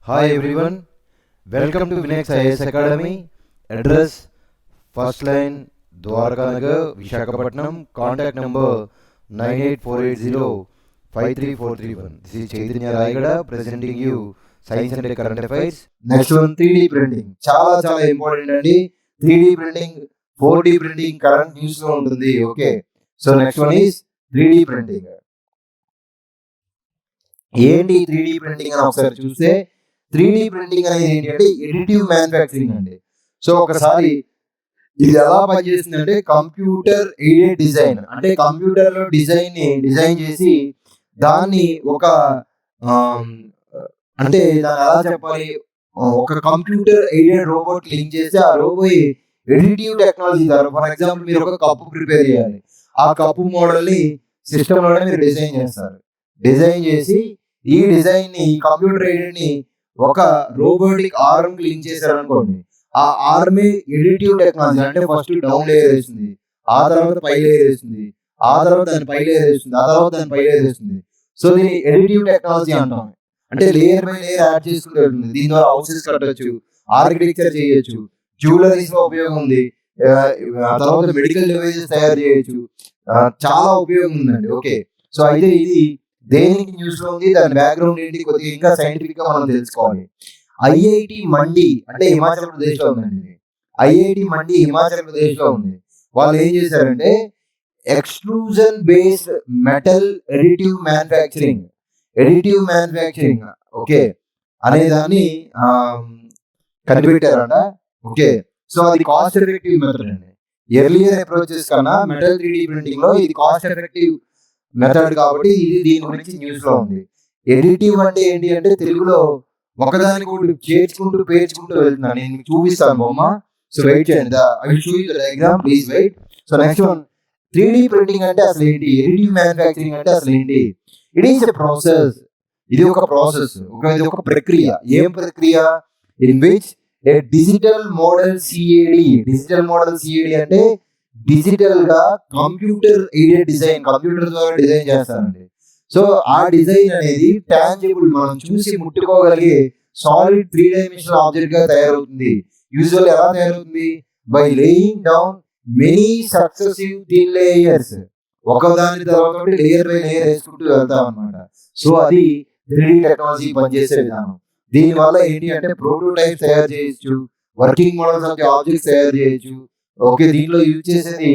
Hi everyone, welcome to Vinex IAS Academy. Address first line Dwarka Nagar, Vishakhapatnam. Contact number 98480-53431. This is Chaitanya Raigada presenting you Science and Current Affairs. Next one 3D printing. చాలా important అండి. 3D printing, 4D printing current news లో ఉంటుంది. Okay, so next one is 3D printing. ఏంటి 3D printing అని ఒకసారి చూస్తే 3D printing అనేది ఏంటి అంటే ఎడిటివ్ మ్యానుఫ్యాక్చరింగ్ అండి. సో ఒకసారి ఇది ఎలా పనిచేస్తుంది అంటే కంప్యూటర్ ఎయిడెడ్ డిజైన్, అంటే కంప్యూటర్ లో డిజైన్ చేసి దాన్ని ఒక అంటే దాన్ని ఎలా చెప్పాలి, ఒక కంప్యూటర్ ఎయిడెడ్ రోబోట్ లింక్ చేసి ఆ రోబో ఎడిటివ్ టెక్నాలజీ ద్వారా, ఫర్ ఎగ్జాంపుల్ మీరు ఒక కప్పు ప్రిపేర్ చేయాలి, ఆ కప్పు మోడల్ ని సిస్టమ్ లోనే మీరు డిజైన్ చేస్తారు. డిజైన్ చేసి ఈ డిజైన్ ని కంప్యూటర్ ఎయిడెడ్ ని ఒక రోబోటిక్ ఆర్మ్ కి లింక్ చేశారు అనుకోండి, ఆ ఆర్మ్ ఎడిటివ్ టెక్నాలజీ, అంటే ఫస్ట్ డౌన్ లేయర్ వేస్తుంది, ఆ తర్వాత పై లేయర్ వేస్తుంది, ఆ తర్వాత దాని పై లేయర్ వేస్తుంది, ఆ తర్వాత దాని పై లేయర్ వేస్తుంది. సో దీన్ని ఎడిటివ్ టెక్నాలజీ అంటాం. అంటే లేయర్ బై లేయర్ యాడ్ చేసుకుంటూ వెళ్తుంది. దీని ద్వారా హౌసెస్ కట్టొచ్చు, ఆర్కిటెక్చర్ చేయొచ్చు, జ్యువెలరీస్ లో ఉపయోగం ఉంది, తర్వాత మెడికల్ డివైజెస్ తయారు చేయొచ్చు, చాలా ఉపయోగం ఉందండి. ఓకే, సో అయితే ఇది దేనికి న్యూస్ లో ఉంది, దాని బ్యాక్గ్రౌండ్ ఏంటి, కొద్దిగా ఇంకా సైంటిఫిక్ గా మనం తెలుసుకోవాలి. ఐఐటి మండి అంటే హిమాచల్ ప్రదేశ్ లో ఉందండి. ఐఐటి మండి హిమాచల్ ప్రదేశ్ లో ఉంది. వాళ్ళు ఏం చేశారంటే extrusion based metal additive manufacturing okay అనే దాన్ని కనిపెట్టారంట. ఓకే, సో అది కాస్ట్ ఎఫెక్టివ్ మెథడ్ అండి. ఎర్లియర్ అప్రోచెస్ కన్నా మెటల్ 3D ప్రింటింగ్ లో ఇది కాస్ట్ ఎఫెక్టివ్ మెథడ్ కాబట్టి ఇది దీని గురించి న్యూస్ లో ఉంది. ఎడిటివ్ అంటే ఏంటి అంటే తెలుగులో ఒకదానికి ఒకటి పేర్చుకుంటూ వెళ్తున్నాను. నేను మీకు చూపిస్తాను బొమ్మ. సో వెయిట్ చేయండి, I will show you the diagram, please wait. So next one 3D printing అంటే అసలు ఏంటి, ఎడిటివ్ మ్యానుఫ్యాక్చరింగ్ అంటే అసలు ఏంటి. ఇట్ ఈస్ ఎ ప్రాసెస్, ఇది ఒక ప్రాసెస్, ఇది ఒక ప్రక్రియ. ఏం ప్రక్రియ? In which A digital model CAD అంటే డిజిటల్ గా కంప్యూటర్ ఎయిడెడ్ డిజైన్, కంప్యూటర్ ద్వారా డిజైన్ చేస్తారండి. సో ఆ డిజైన్ అనేది టాంజిబుల్, మనం చూసి ముట్టుకోగలిగే సాలిడ్ 3 డైమెన్షనల్ ఆబ్జెక్ట్ గా తయారవుతుంది. యూజువల్ ఎలా తయారవుతుంది? By laying down many successive thin layers, ఒకదాని తర్వాత లేయర్ బై లేయర్ వేసుకుంటూ వెళ్తాం అనమాట. సో అది 3D టెక్నాలజీ పనిచేసే విధానం. దీని వల్ల ఏంటి అంటే ప్రోటోటైప్ తయారు చేయొచ్చు, వర్కింగ్ మోడల్స్ ఆఫ్ ఆబ్జెక్ట్స్ తయారు చేయొచ్చు. ఓకే, దీనిలో యూజ్ చేసేది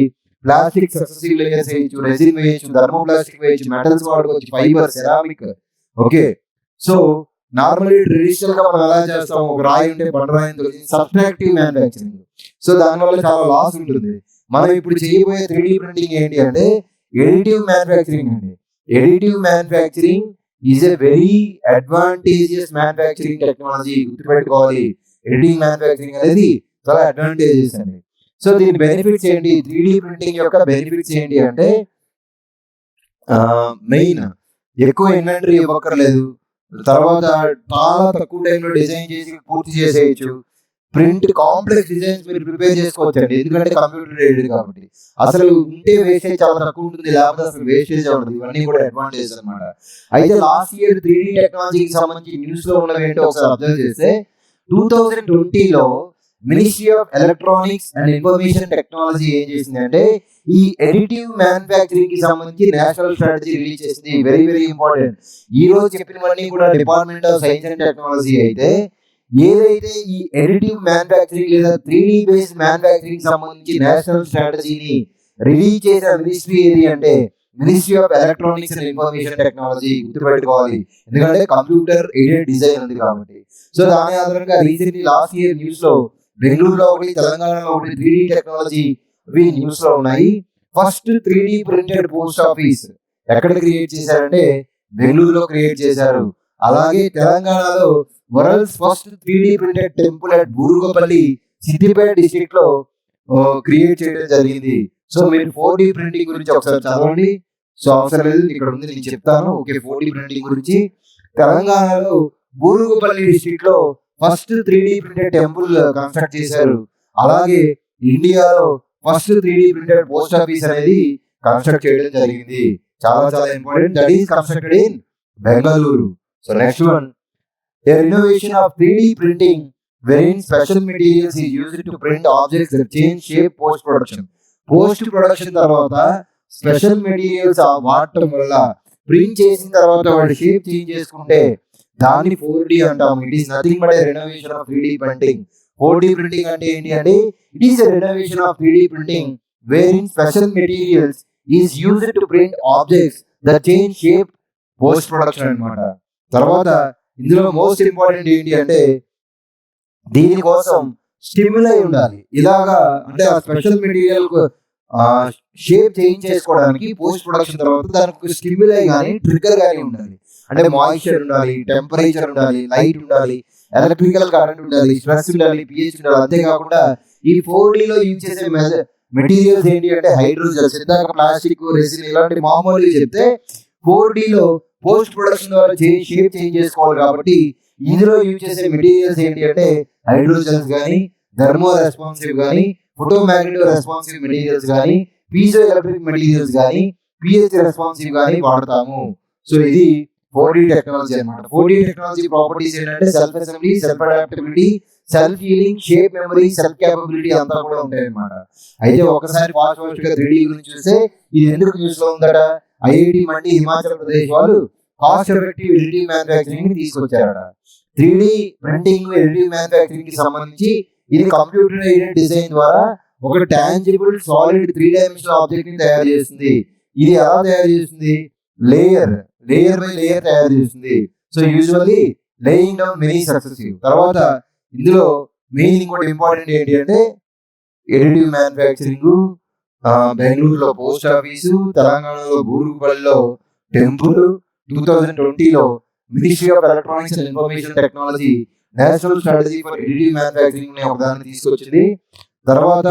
ప్లాస్టిక్ సక్సెసివ్ లేయర్స్ వేయచ్చు, రెసిన్ వేయచ్చు, థర్మోప్లాస్టిక్ వేయచ్చు, మెటల్స్ వాడుకోవచ్చు, fibre, ceramic. Okay, so normally traditional గా మనం ఎలా చేస్తాం, ఒక రాయి ఉంటే బండరాయితో సబ్ట్రాక్టివ్ మ్యానుఫ్యాక్చరింగ్. సో దానివల్ల చాలా లాస్ ఉంటుంది. మనం ఇప్పుడు చేయబోయే 3D ప్రింటింగ్ ఏంటి అంటే ఎడిటివ్ మ్యానుఫ్యాక్చరింగ్ అండి. Additive manufacturing is a very advantageous manufacturing technology. గుర్తుపెట్టుకోవాలి, ఎడిటింగ్ మ్యానుఫ్యాక్చరింగ్ అనేది చాలా అడ్వాంటేజెస్ అండి. సో దీని బెనిఫిట్స్ ఏంటి, 3D ప్రింటింగ్ యొక్క బెనిఫిట్స్ ఏంటి అంటే మెయిన్ ఎక్కువ ఇన్వెంటరీ ఇవ్వక్కర్లేదు, తర్వాత చాలా తక్కువ టైంలో డిజైన్ చేసి పూర్తి చేసేయచ్చు, ప్రింట్ కాంప్లెక్స్ డిజైన్స్ మీరు ప్రిపేర్ చేసుకోవచ్చు అండి, ఎందుకంటే కంప్యూటర్ ఎయిడెడ్ కాబట్టి. అసలు ఉంటే వేస్టేజ్ చాలా తక్కువ ఉంటుంది, లేకపోతే అసలు వేస్టేజ్ ఉండదు. ఇవన్నీ కూడా అడ్వాంటేజ్ అనమాట. అయితే లాస్ట్ ఇయర్ 3D టెక్నాలజీకి సంబంధించి న్యూస్ లో ఉన్నవి ఏంటో ఒకసారి అబ్జర్వ్ చేస్తే 2020లో ministry of electronics and information technology ఏం చేసింది అంటే ఈ ఎడిటివ్ మ్యానుఫ్యాక్చరింగ్ కి సంబంధించి నేషనల్ స్ట్రాటజీ రిలీజ్ చేసింది. Very very important. ఈ రోజు చెప్పినవన్నీ కూడా department of science and technology అయితే ఏదైతే ఈ ఎడిటివ్ మ్యానుఫ్యాక్చరింగ్ లేదా 3D బేస్డ్ మ్యానుఫ్యాక్చరింగ్ సంబంధించి నేషనల్ స్ట్రాటజీని రిలీజ్ చేసిన మినిస్ట్రీ ఏది అంటే ministry of electronics and information technology. గుర్తుపెట్టుకోవాలి, ఎందుకంటే కంప్యూటర్ ఎయిడెడ్ డిజైన్ ఉంది కాబట్టి. సో దాని ఆధారంగా రీసెంట్లీ లాస్ట్ ఇయర్ న్యూస్ లో బెంగళూరులో ఒకటి, తెలంగాణలో ఒకటి 3D టెక్నాలజీ న్యూస్ లో ఉన్నాయి. First 3D printed post office ఎక్కడ క్రియేట్ చేశారంటే బెంగళూరులో క్రియేట్ చేశారు. అలాగే తెలంగాణలో world's first 3D printed temple at Burugupalli, Siddipet district లో క్రియేట్ చేయడం జరిగింది. సో మీరు 4D ప్రింటింగ్ గురించి ఒకసారి చదవండి. సో అవసరం లేదు, ఇక్కడ ఉంది, నేను చెప్తాను. ఓకే, 4D ప్రింటింగ్ గురించి తెలంగాణలో బూరుగుపల్లి డిస్ట్రిక్ట్ లో first 3D printed temple construct చేశారు. అలాగే ఇండియాలో first 3D printed post office అనేది కన్స్ట్రక్ట్ చేయడం జరిగింది. చాలా చాలా important. That is constructed in Bengaluru. So next one A renovation of 3D printing wherein special materials is used to print objects that change shape post-production. Post-production తర్వాత special materials వాడటం వల్ల print చేసిన తర్వాత వాడి షేప్ చేంజ్ చేసుకుంటే దాన్ని 4D అంటాము. It is nothing but A renovation of 3D printing. 4D printing అంటే ఏంటి అంటే it is a renovation of 3D printing wherein special materials is used to print objects that change shape post-production అన్నమాట. తర్వాత ఇందులో most important ఏంటి అంటే దీనికోసం stimuli ఉండాలి. ఇలాగా అంటే ఆ స్పెషల్ మెటీరియల్ షేప్ చేంజ్ చేసుకోవడానికి పోస్ట్ ప్రొడక్షన్ తర్వాత దానికి స్టిమ్యులై కానీ ట్రిగ్గర్ కానీ ఉండాలి. అంటే మాయిశ్చర్ ఉండాలి, టెంపరేచర్ ఉండాలి, లైట్ ఉండాలి, ఎలక్ట్రికల్ కరెంట్ ఉండాలి, స్ట్రెస్ ఉండాలి, పిహెచ్ ఉండాలి. అంతేకాకుండా ఈ 4Dలో యూజ్ చేసే మెటీరియల్స్ ఏంటి అంటే హైడ్రోజెల్స్, ఇందాక ప్లాస్టిక్, రెసిన్ ఇలాంటి మామూలుగా చెప్తే 4Dలో పోస్ట్ ప్రొడక్షన్ ద్వారా షేప్ చేంజ్ చేసుకోవాలి. కాబట్టి ఇందులో యూజ్ చేసే మెటీరియల్స్ ఏంటి అంటే హైడ్రోజెల్స్ కానీ, థర్మో రెస్పాన్సివ్ కానీ, ఫోటోమాగ్నెటిక్ రెస్పాన్సివ్ మెటీరియల్స్ కానీ, పీజో ఎలక్ట్రిక్ మెటీరియల్స్ కానీ, పిహెచ్ రెస్పాన్సివ్ కానీ వాడతాము. సో ఇది 4D టెక్నాలజీ అన్నమాట. 4D టెక్నాలజీ ప్రాపర్టీస్ ఏంటంటే self assembly, self adaptability, self healing, shape memory, self capability అంతా కూడా ఉంటాయి అన్నమాట. అయితే ఒకసారి ఫాస్ట్ గా 3D గురించి చూస్తే ఇది ఎందుకు న్యూస్ లో ఉందట, ఐఐటి మండి హిమాచల్ ప్రదేశ్ వాళ్ళు కాస్ట్ ఎఫెక్టివ్ ఎడిటివ్ మ్యానుఫ్యాక్చరింగ్ ని తీసుకొచ్చారట. 3D ప్రింటింగ్ ఎడిటివ్ మ్యానుఫ్యాక్చరింగ్ కి సంబంధించి ఇది కంప్యూటర్ ఎయిడెడ్ డిజైన్ ద్వారా ఒక టాంజిబుల్ సాలిడ్ 3 డైమెన్షనల్ ఆబ్జెక్ట్ ని తయారు చేస్తుంది. ఇది ఎలా తయారు చేస్తుంది, లేయర్ బై లేయర్ తయారు చేస్తుంది. So usually laying down many successive. తర్వాత ఇందులో మెయిన్ ఇంకోటి ఇంపార్టెంట్ ఏంటి అంటే ఎడిటివ్ మ్యానుఫ్యాక్చరింగ్, బెంగళూరులో పోస్ట్ ఆఫీసు, తెలంగాణలో బూరుగుపల్లిలో టెంపుల్, 2020లో ministry of electronics and information technology national strategy for additive manufacturing ని ఒకదాన్ని తీసుకొచ్చింది. తర్వాత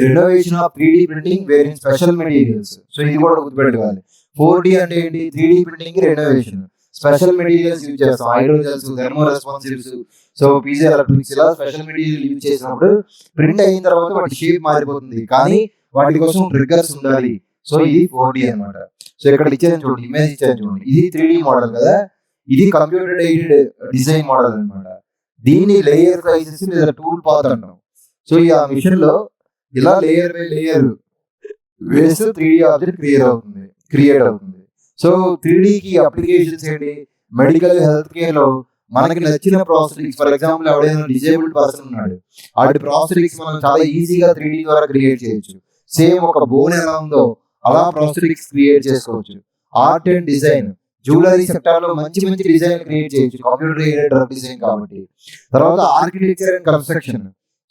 renovation of 3D printing where in special materials. So ఇది కూడా గుర్తుపెట్టుకోవాలి. 4D అంటే ఏంటి, 3D printing renovation, special materials use చేస్తాం, hydrogels, thermo responsives, so piezo electrics, ఇలా స్పెషల్ మెటీరియల్ యూజ్ చేసినప్పుడు ప్రింట్ అయిన తర్వాత వాటి షేప్ మారిపోతుంది, కానీ వాటి కోసం ట్రిగ్గర్స్ ఉండాలి. సో ఇది 4D అన్నమాట. సో ఇక్కడ ఇచ్చాను చూడండి, ఇమేజ్ ఇచ్చాను చూడండి, ఇది 3D మోడల్ కదా, ఇది కంప్యూటర్ ఎయిడెడ్ డిజైన్ మోడల్ అన్నమాట. దీన్ని లేయర్ క్రైసిస్ లేదా టూల్ పాత్ అంటాం. సో ఈ ఆ మిషన్ లో ఇలా లేయర్ బై లేయర్ వేస్తే 3D ఆబ్జెక్ట్ క్రియేట్ అవుతుంది. సో 3D కి అప్లికేషన్స్ ఏంటి, మెడికల్ హెల్త్ కేర్ లో మనకి నచ్చిన ప్రాస్థెటిక్స్, ఫర్ ఎగ్జాంపుల్ ఎవడైనా డిజేబుల్డ్ పర్సన్ ఉన్నాడు, వాటి ప్రాస్థెటిక్స్ మనం చాలా ఈజీగా 3D ద్వారా క్రియేట్ చేయొచ్చు. సేమ్ ఒక బోన్ ఎలా ఉందో అలా ప్రాస్థెటిక్స్ క్రియేట్ చేసుకోవచ్చు. Art and design, jewellery sector లో మంచి డిజైన్ క్రియేట్ చేయొచ్చు, కంప్యూటర్ ఎయిడెడ్ డిజైన్ కాబట్టి. తర్వాత architecture and construction.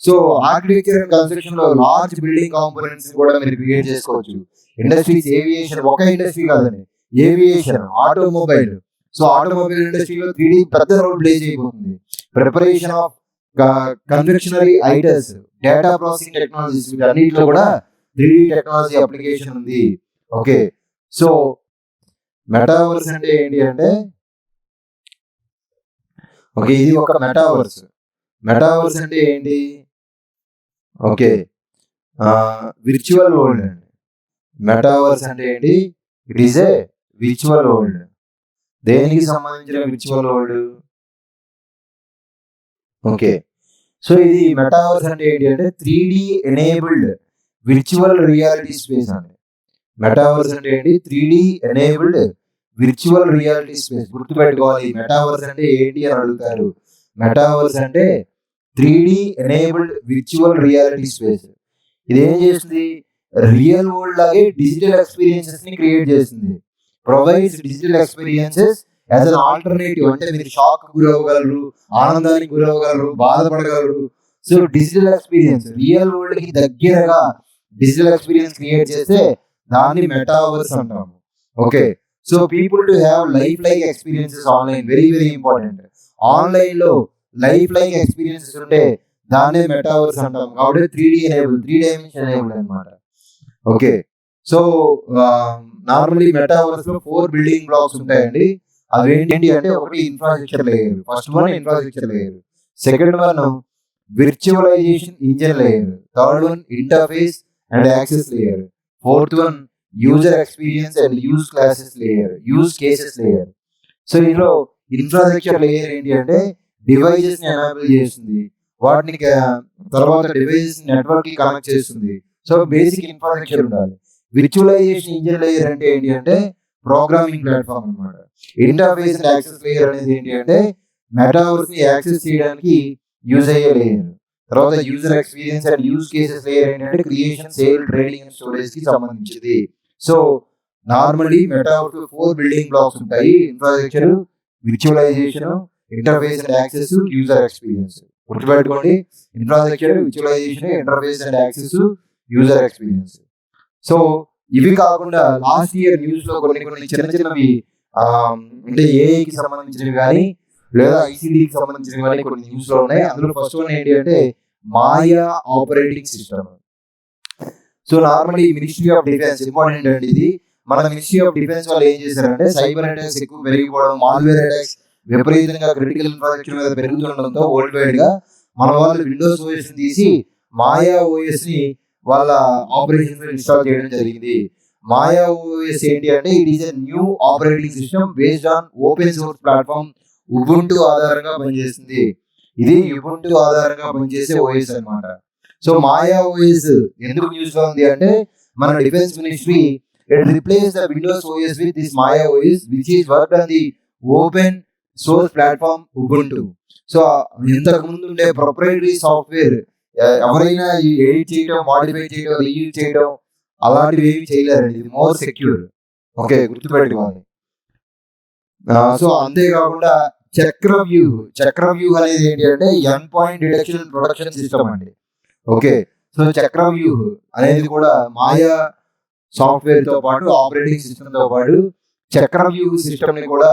So architecture and construction లో లార్జ్ బిల్డింగ్ కాంపోనెంట్స్ కూడా మీరు క్రియేట్ చేసుకోవచ్చు. ఇండస్ట్రీస్, ఏవియేషన్, ఒక ఇండస్ట్రీ కాదండి, ఏవియేషన్, ఆటోమొబైల్. సో ఆటోమొబైల్ ఇండస్ట్రీలో 3D పెద్ద రోల్ ప్లే చేయబోతుంది. Preparation of confectionery items, data processing technologies, అన్నింటిలో కూడా 3D టెక్నాలజీ అప్లికేషన్ ఉంది. ఓకే, సో మెటావర్స్ అంటే ఏంటి అంటే, ఓకే ఇది ఒక మెటావర్స్. మెటావర్స్ అంటే ఏంటి, ఓకే విర్చువల్ వరల్డ్ అండి. మెటావర్స్ అంటే ఏంటి, it is a virtual world. దేనికి సంబంధించిన విర్చువల్ వరల్డ్, ఓకే. సో ఇది మెటావర్స్ అంటే ఏంటి అంటే 3D enabled virtual reality space అండి. మెటావర్స్ అంటే ఏంటి, 3D enabled virtual reality space. గుర్తుపెట్టుకోవాలి, మెటావర్స్ అంటే ఏంటి అని అడుగుతారు. మెటావర్స్ అంటే 3D enabled virtual reality space. ఇది ఏం చేస్తుంది, రియల్ వరల్డ్ లాగే డిజిటల్ ఎక్స్పీరియన్సెస్ ని క్రియేట్ చేస్తుంది. Provides digital experiences as an alternative. అంటే మీరు షాక్ గురవగలరు, ఆనందానికి గురవగలరు, బాధపడగలరు. So digital experience, real world కి దగ్గరగా డిజిటల్ ఎక్స్పీరియన్స్ క్రియేట్ చేస్తే దాన్ని మెటావర్స్ అంటాము. Okay, so people to have life like experiences online, very important. Online లో లైఫ్ లైక్ ఎక్స్పీరియన్సెస్ ఉంటే దాన్నే మెటావర్స్ అంటాం. కాబట్టి 3D ఎనేబుల్, 3 డైమెన్షన్ ఎనేబుల్ అనమాట. ఓకే, సో నార్మల్లీ మెటావర్స్ లో 4 బిల్డింగ్ బ్లాక్స్ ఉంటాయండి. అవి ఏంటి అంటే, ఒకటి infrastructure layer, first one infrastructure layer, second one virtualisation engine layer, third one interface and access layer, fourth one user experience and use cases layer. So ఇందులో infrastructure layer ఏంటి అంటే devices ని enable చేస్తుంది, వాటిని తర్వాత డివైజెస్ నెట్వర్క్ కి connect చేస్తుంది. So basic infrastructure ఉండాలి. విర్చువలైజేషన్ ఇంజిన్ లేయర్ అంటే ఏంటి అంటే ప్రోగ్రామింగ్ ప్లాట్ఫామ్ అన్నమాట. ఇంటర్ఫేస్ అండ్ యాక్సెస్ లేయర్ అనేది ఏంటి అంటే మెటావర్స్ ని యాక్సెస్ చేయడానికి యూజ్ అయ్యే లేయర్. తర్వాత user experience and use cases layer ఏంటంటే creation, sale, trading and storage కి సంబంధించింది. So normally metaverse 4 building blocks ఉంటాయి: infrastructure, virtualization, interface and access, user experience. గుర్తుపెట్టుకోండి, infrastructure, virtualization, interface and access, user experience. So ఇవి కాకుండా last year news లో కొన్ని చిన్నవి అంటే ఏఐకి సంబంధించినవి కానీ లేదా ఐసిడికి సంబంధించినవి కానీ కొన్ని న్యూస్ లో ఉన్నాయి. అందులో ఫస్ట్ వన్ ఏంటి అంటే Maya operating system. So normally ministry of defence important అండి ఇది. మన మినిస్ట్రీ ఆఫ్ డిఫెన్స్ వాళ్ళు ఏం చేశారంటే సైబర్ అటాక్స్ ఎక్కువ పెరిగిపోవడం, మాల్వేర్ అటాక్స్ విపరీతంగా క్రిటికల్ ఇన్ఫ్రాస్ట్రక్చర్ మీద పెరుగుతుండడంతో వరల్డ్ వైడ్ గా మన వాళ్ళు విండోస్ ఓఎస్ తీసి మాయా ఓఎస్ ని వాళ్ళ ఆపరేషన్ ఇన్స్టాల్ చేయడం జరిగింది. మాయా ఓఎస్ ఏంటి అంటే it is a new operating system based on open source platform Ubuntu ఆధారంగా పనిచేస్తుంది. ఇది ఉబుంటు ఆధారంగా పనిచేసే ఓఎస్ అన్నమాట. సో మాయా ఓఎస్ ఎందుకు న్యూస్ లో ఉంది అంటే మన defence ministry replace the Windows OS with this Maya OS which is worked on the open source platform Ubuntu. So ఇంతకు ముందు ఉండే ప్రొప్రైటరీ సాఫ్ట్వేర్ ఎవరైనా ఎడిట్ చేయడం, మాడిఫై చేయడం, రీయూజ్ చేయడం అలాంటివి ఏమి చేయలేరండి. ఇది మోర్ సెక్యూర్. ఓకే, గుర్తుపెట్టుకోవాలి. సో అంతేకాకుండా చక్రవ్యూహ్ అనేది ఏంటి అంటే end point detection production system అండి. ఓకే, సో చక్రవ్యూహ్ అనేది కూడా మాయా సాఫ్ట్వేర్ తో పాటు ఆపరేటింగ్ సిస్టమ్ తో పాటు చక్రవ్యూహ్ సిస్టమ్ ని కూడా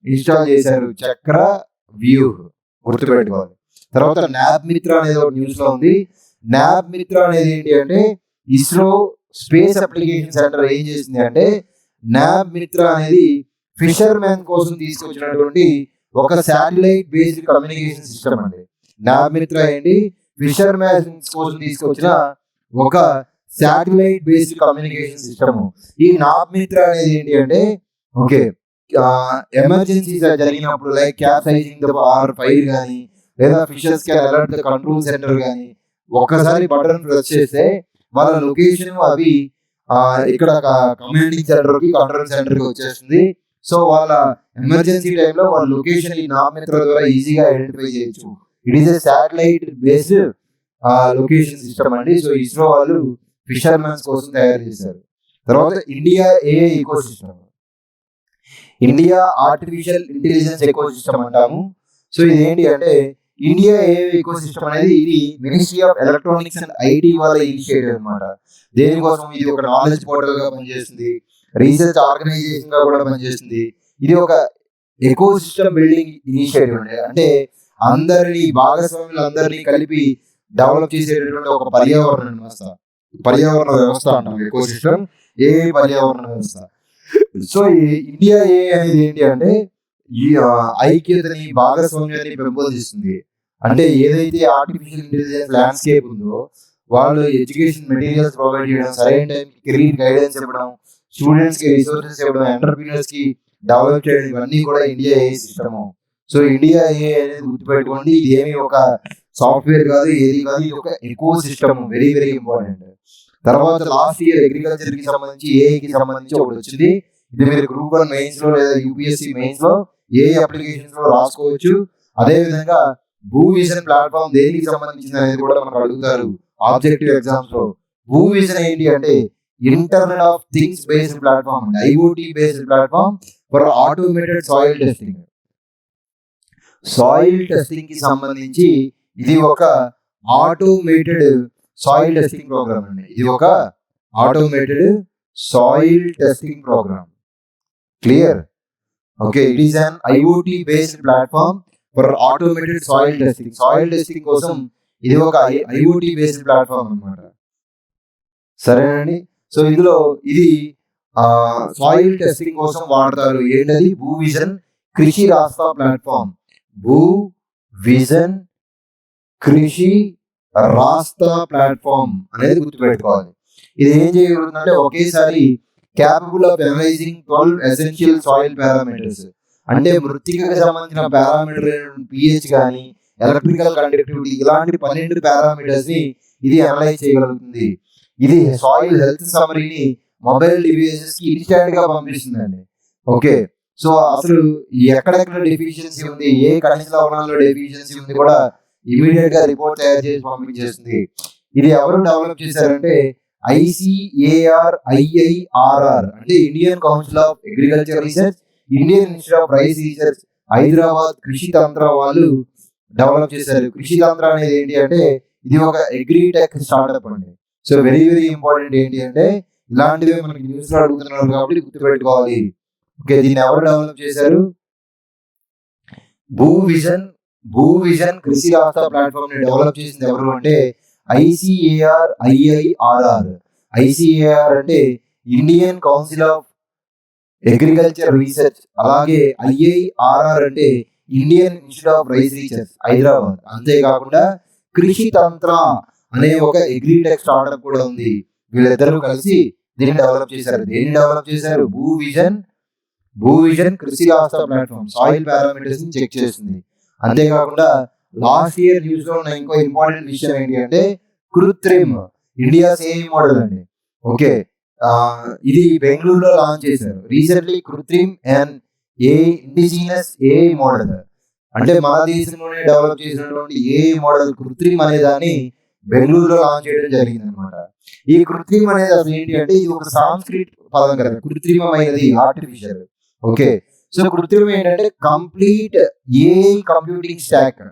ఇన్స్టాల్ చేశారు. చక్రవ్యూహ్ గుర్తుపెట్టుకోవాలి. తర్వాత న్యాబ్ మిత్ర అనేది ఒక న్యూస్ లో ఉంది. న్యాబ్ మిత్ర అనేది ఏంటి అంటే ఇస్రో స్పేస్ అప్లికేషన్ సెంటర్ ఏం చేసింది అంటే న్యాబ్ మిత్ర అనేది ఫిషర్ మ్యాన్ కోసం తీసుకొచ్చినటువంటి ఒక శాటిలైట్ బేస్డ్ కమ్యూనికేషన్ సిస్టమ్ అండి. న్యాబ్ మిత్ర ఏంటి, ఫిషర్ మ్యాన్ కోసం తీసుకొచ్చిన ఒక శాటిలైట్ బేస్డ్ కమ్యూనికేషన్ సిస్టమ్. ఈ న్యాబ్ మిత్ర అనేది ఏంటి అంటే ఓకే ఎమర్జెన్సీ జరిగినప్పుడు లైక్ క్యాప్సైజింగ్ ద ఫైర్ కానీ లేదా ఫిషర్స్ కి అలర్ట్ ద కంట్రోల్ సెంటర్ కానీ ఒక్కసారి బటన్ ప్రెస్ చేస్తే వాళ్ళ లొకేషన్ అవి ఇక్కడ కమాండింగ్ సెంటర్ కి, కంట్రోల్ సెంటర్ కి వచ్చేస్తుంది. సో వాళ్ళ ఎమర్జెన్సీ టైంలో వాళ్ళ లొకేషన్ ఈ న్యాబ్ మిత్ర ద్వారా ఈజీగా ఐడెంటిఫై చేయొచ్చు. It is a satellite based location system అండి. సో ఇస్రో వాళ్ళు ఫిషర్ మ్యాన్స్ కోసం తయారు చేశారు. తర్వాత India AI eco system, India artificial intelligence eco system అంటాము. సో ఇది ఏంటి అంటే ఇండియా ఏఐ ఈకో సిస్టమ్ అనేది ఇది ministry of electronics and IT వాళ్ళ ఇనిషియేటివ్ అనమాట. దేనికోసం ఇది ఒక నాలెడ్జ్ పోర్టల్ గా పనిచేస్తుంది, రీసెర్చ్ ఆర్గనైజేషన్ గా కూడా పనిచేస్తుంది. ఇది ఒక ఎకో సిస్టమ్ బిల్డింగ్ ఇనిషియేటివ్ అండి. అంటే అందరినీ భాగస్వాములందరినీ కలిపి డెవలప్ చేసేటటువంటి ఒక పర్యావరణ వ్యవస్థ అంటాం ఎకో సిస్టమ్, ఏ పర్యావరణ వ్యవస్థ. సో ఈ ఇండియా ఏ అనేది ఏంటి అంటే ఈ ఐక్యతని, భాగస్వామ్యాన్ని పెంపొందిస్తుంది. అంటే ఏదైతే ఆర్టిఫిషియల్ ఇంటెలిజెన్స్ ల్యాండ్స్కేప్ ఉందో వాళ్ళు ఎడ్యుకేషన్ మెటీరియల్స్ ప్రొవైడ్ చేయడం, సరైన టైం కెరీర్ గైడెన్స్ ఇవ్వడం, స్టూడెంట్స్ కి రిసోర్సెస్ ఇవ్వడం, ఎంటర్ప్రీనర్స్ కి డెవలప్ చేయడం, ఇవన్నీ కూడా ఇండియా ఏ సిస్టమ్. సో ఇండియా ఏ అనేది గుర్తుపెట్టుకోండి, ఇది ఏమి ఒక సాఫ్ట్వేర్ కాదు, ఏది కాదు, ఇది ఒక eco system. Very very important. తర్వాత లాస్ట్ ఇయర్ అగ్రికల్చర్ కి సంబంధించి ఏఐకి సంబంధించి ఒకటి వచ్చింది. ఇది మీరు గ్రూప్ 1 మెయిన్స్ లో లేదా యూపీఎస్సీ మెయిన్స్ లో ఏ అప్లికేషన్స్ లో రాసుకోవచ్చు. అదే విధంగా భూ విజన్ ప్లాట్ఫామ్ దేనికి సంబంధించింది అనేది కూడా మనకు అడుగుతారు ఆబ్జెక్టివ్ ఎగ్జామ్స్ లో. భూ విజన్ ఏంటి అంటే internet of things based platform, IoT based platform for automated soil testing. Soil testing కి సంబంధించి ఇది ఒక ఆటోమేటెడ్ సాయిల్ టెస్టింగ్ ప్రోగ్రామ్ అండి. ఇది ఒక automated soil testing program. Clear? Okay, it is an IoT based platform for automated soil testing. Soil testing కోసం ఇది ఒక ఐఓటీ బేస్డ్ ప్లాట్ఫామ్ అన్నమాట. సరేనండి. సో ఇందులో ఇది సాయిల్ టెస్టింగ్ కోసం వాడతారు. ఏంటది? భూ విజన్ కృషి రాస్తా ప్లాట్ఫామ్. భూ విజన్ కృషి రాస్తా ప్లాట్ఫామ్ అనేది గుర్తుపెట్టుకోవాలి. ఇది ఏం చేయగలుగుతుందంటే ఒకేసారి capable of analysing 12 essential soil parameters. అంటే మృత్తికకు సంబంధించిన పారామీటర్ pH కానీ ఎలక్ట్రికల్ కండక్టివిటీ ఇలాంటి 12 పారామీటర్స్ ని ఇది అనలైజ్ చేయగలుగుతుంది. ఇది సాయిల్ హెల్త్ సమరీని మొబైల్ డివైసెస్ కి ఇన్స్టాంట్ గా పంపిస్తుందండి. ఓకే, సో అసలు ఎక్కడెక్కడ డెఫిషియన్సీ ఉంది, ఏ ఖనిజ లవణాల్లో డెఫిషియన్సీ ఉంది కూడా ఇమీడియట్ గా రిపోర్ట్ తయారు చేసి పంపించేస్తుంది. ఇది ఎవరు డెవలప్ చేశారంటే ICARIIRR అంటే Indian council of agriculture research, Indian institute of rice research, Hyderabad కృషి తంత్ర వాళ్ళు డెవలప్ చేశారు. కృషి తంత్ర అనేది ఏంటి అంటే ఇది ఒక అగ్రిటెక్ స్టార్ట్అప్ అండి. సో వెరీ వెరీ ఇంపార్టెంట్ ఏంటి అంటే ఇలాంటివి మనకి న్యూస్ లో అడుగుతున్నారు కాబట్టి గుర్తుపెట్టుకోవాలి. ఓకే, దీన్ని ఎవరు డెవలప్ చేశారు? భూవిజన్ కృషి రాష్ట్ర ప్లాట్ఫామ్ ని డెవలప్ చేసింది ఎవరు అంటే ICARIIRR. ICAR అంటే Indian council of agriculture research, అలాగే IIRR అంటే Indian institute of rice research Hyderabad. అంతేకాకుండా కృషి తంత్ర అనే ఒక అగ్రిటెక్ స్టార్ట్అప్ కూడా ఉంది. వీళ్ళిద్దరూ కలిసి దీన్ని డెవలప్ చేశారు. దేన్ని డెవలప్ చేశారు? భూవిజన్ కృషి రాష్ట్ర ప్లాట్ఫామ్ సాయిల్ పారామీటర్స్ ని చెక్ చేస్తుంది. అంతేకాకుండా లాస్ట్ ఇయర్ న్యూస్ లో ఉన్న ఇంకో ఇంపార్టెంట్ విషయం ఏంటి అంటే కృత్రిమ్ ఇండియా సేమ్ మోడల్ అండి. ఓకే, ఇది బెంగళూరులో లాంచ్ చేశారు recently. Krutrim and indigenous AI model అంటే మన దేశంలోనే డెవలప్ చేసినటువంటి AI మోడల్ కృత్రిమ్ అనే దాన్ని బెంగళూరులో లాంచ్ చేయడం జరిగింది అనమాట. ఈ కృత్రిమ్ అనేది అసలు ఏంటి అంటే ఇది ఒక సాంస్క్రిట్ పదం కదా, కృత్రిమమైనది, ఆర్టిఫిషియల్. ఓకే, సో కృత్రిమం ఏంటంటే complete AI computing stock.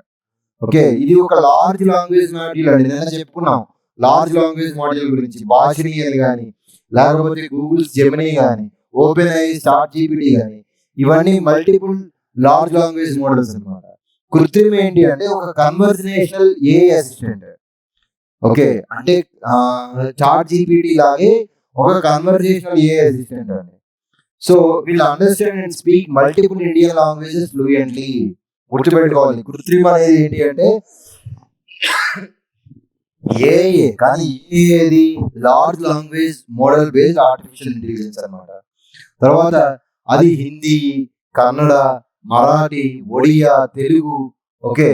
Okay, ఇది ఒక లార్జ్ లాంగ్వేజ్ మాడ్యూల్ అండి. నేను చెప్పుకున్నాం లార్జ్ లాంగ్వేజ్ మాడ్యూల్ గురించి. భాషిని అని కానీ, లేకపోతే గూగుల్ జెమినీ కానీ, ఓపెన్ ఐ, ChatGPT కానీ, ఇవన్నీ మల్టిపుల్ లార్జ్ లాంగ్వేజ్ మోడల్స్ అన్నమాట. కృత్రిమ ఏంటి అంటే ఒక కన్వర్జనేషనల్ AI అసిస్టెంట్. ఓకే, అంటే ChatGPT లాగే ఒక కన్వర్జేషనల్ AI అసిస్టెంట్ అండి. సో వీళ్ళు understand and speak multiple Indian languages fluently. గుర్తుపెట్టుకోవాలి, కృత్రిమ అనేది ఏంటి అంటే AI, కానీ ఏది large language model based artificial intelligence అన్నమాట. తర్వాత అది హిందీ, కన్నడ, మరాఠీ, ఒడియా, తెలుగు, ఓకే,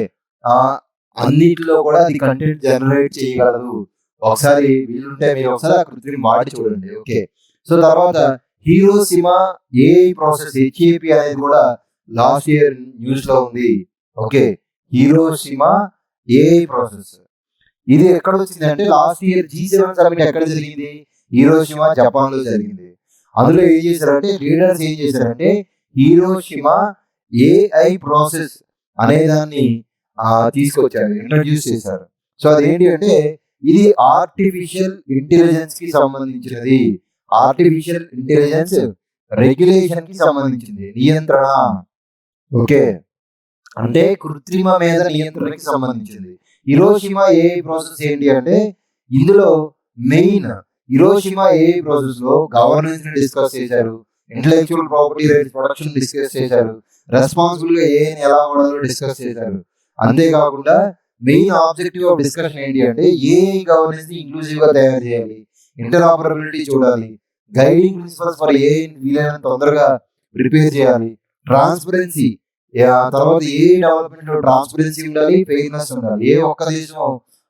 అన్నిటిలో కూడా అది కంటెంట్ జనరేట్ చేయగలదు. ఒకసారి వీలుంటే మీరు ఒకసారి ఆ కృత్రిమ వాడి చూడండి. ఓకే, సో తర్వాత హీరోషిమా AI ప్రాసెస్ HAP అనేది కూడా లాస్ట్ ఇయర్ న్యూస్ లో ఉంది. ఓకే, హీరోషిమా AI ప్రాసెస్ ఇది ఎక్కడ వచ్చింది అంటే లాస్ట్ ఇయర్ G7 సమిట్ ఎక్కడ జరిగింది? హీరోషిమా, జపాన్ లో జరిగింది. అందులో ఏం చేశారంటే లీడర్స్ ఏం చేశారంటే హీరోషిమా AI ప్రాసెస్ అనే దాన్ని తీసుకొచ్చారు, ఇంట్రడ్యూస్ చేశారు. సో అదేంటి అంటే ఇది ఆర్టిఫిషియల్ ఇంటెలిజెన్స్ కి సంబంధించినది. ఆర్టిఫిషియల్ ఇంటెలిజెన్స్ రెగ్యులేషన్ కి సంబంధించింది, నియంత్రణ. ఓకే, అంటే కృత్రిమ మీద నియంత్రణకి సంబంధించింది. హిరోషిమా AI ప్రాసెస్ ఏంటి అంటే ఇందులో మెయిన్ హిరోషిమా AI ప్రాసెస్ లో గవర్నెన్స్ ని డిస్కస్ చేశారు, intellectual property rights protection discuss చేశారు, రెస్పాన్సిబుల్ గా AI ఎలా వాడాలో డిస్కస్ చేశారు. అంతేకాకుండా మెయిన్ ఆబ్జెక్టివ్ ఆఫ్ డిస్కషన్ ఏంటి అంటే AI గవర్నెన్స్ ని ఇంక్లూజివ్ గా తయారు చేయాలి, ఇంటర్ఆపరబిలిటీ చూడాలి, గైడింగ్ ప్రిన్సిపల్స్ ఫర్ AI వీలైనంత తొందరగా ప్రిపేర్ చేయాలి, ట్రాన్స్పరెన్సీ, తర్వాత AI డెవలప్మెంట్ లో ట్రాన్స్పరెన్సీ ఉండాలి, ఫెయిర్నెస్ ఉండాలి. ఏ ఒక్క దేశం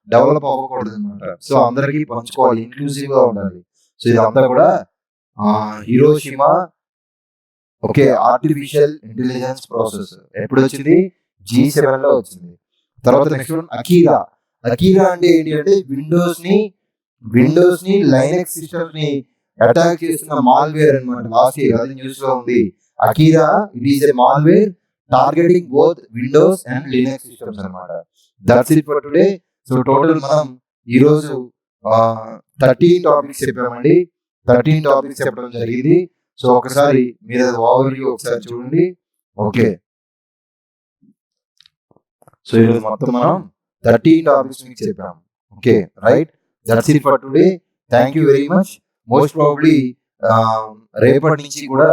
డెవలప్ అవ్వకూడదు అనమాట. సో అందరికీ పంచుకోవాలి, ఇంక్లూజివ్ గా ఉండాలి. సో ఇదంతా కూడా Hiroshima okay artificial intelligence process ఎప్పుడు వచ్చింది? G7 లో వచ్చింది. తర్వాత నెక్స్ట్ వన్ అకీరా. అకీరా అంటే ఏంటి అంటే విండోస్ ని లైనక్స్ సిస్టమ్స్ ని అటాక్ చేస్తున్న మాల్వేర్ అన్నమాట. లాస్ట్ ఇయర్ అది న్యూస్ లో ఉంది. Akira it is a malware targeting both Windows and Linux systems అన్నమాట. That's it for today. So total మనం ఈ రోజు 13 టాపిక్స్ చెప్పామండి. 13 టాపిక్స్ చెప్పడం జరిగింది. సో ఒకసారి మీరు ఓవర్వ్యూ ఒకసారి చూడండి. ఓకే, సో ఈరోజు మొత్తం మనం 13 టాపిక్స్ మీకు చెప్పాము. Okay right, that's it for today. Thank you very much. Most probably రేపటి నుంచి కూడా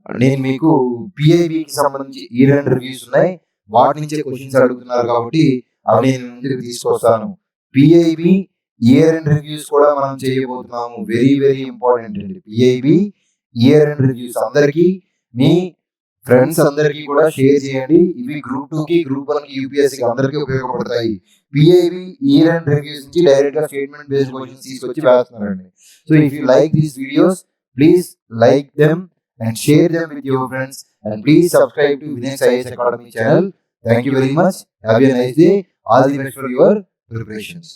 నేను మీకు PIBకి సంబంధించి ఈ 2 రివ్యూస్ ఉన్నాయి, వాటి నుంచే క్వశ్చన్స్ అడుగుతున్నారు కాబట్టి అవి నేను ముందుకు తీసుకొస్తాను. PIB ఇయర్ ఎండ్ రివ్యూస్ కూడా మనం చేయబోతున్నాము. వెరీ వెరీ ఇంపార్టెంట్ అండి. PIB ఇయర్ ఎండ్ రివ్యూస్ అందరికీ మీ ఫ్రెండ్స్ అందరికీ కూడా షేర్ చేయండి. ఇవి గ్రూప్ 2 కి, గ్రూప్ 1 కి, యూపీఎస్సీ కి అందరికీ ఉపయోగపడతాయి. పిఐబి ఇయర్ అండ్ రివ్యూస్ నుంచి డైరెక్ట్ గా స్టేట్మెంట్ బేస్డ్ క్వశ్చన్స్ తీసుకొచ్చి వేస్తున్నారండి. So if you like these videos, please like them and share them with your friends, and please subscribe to Vinex IAS Academy channel. Thank you very much. Have a nice day. All the best for your preparations.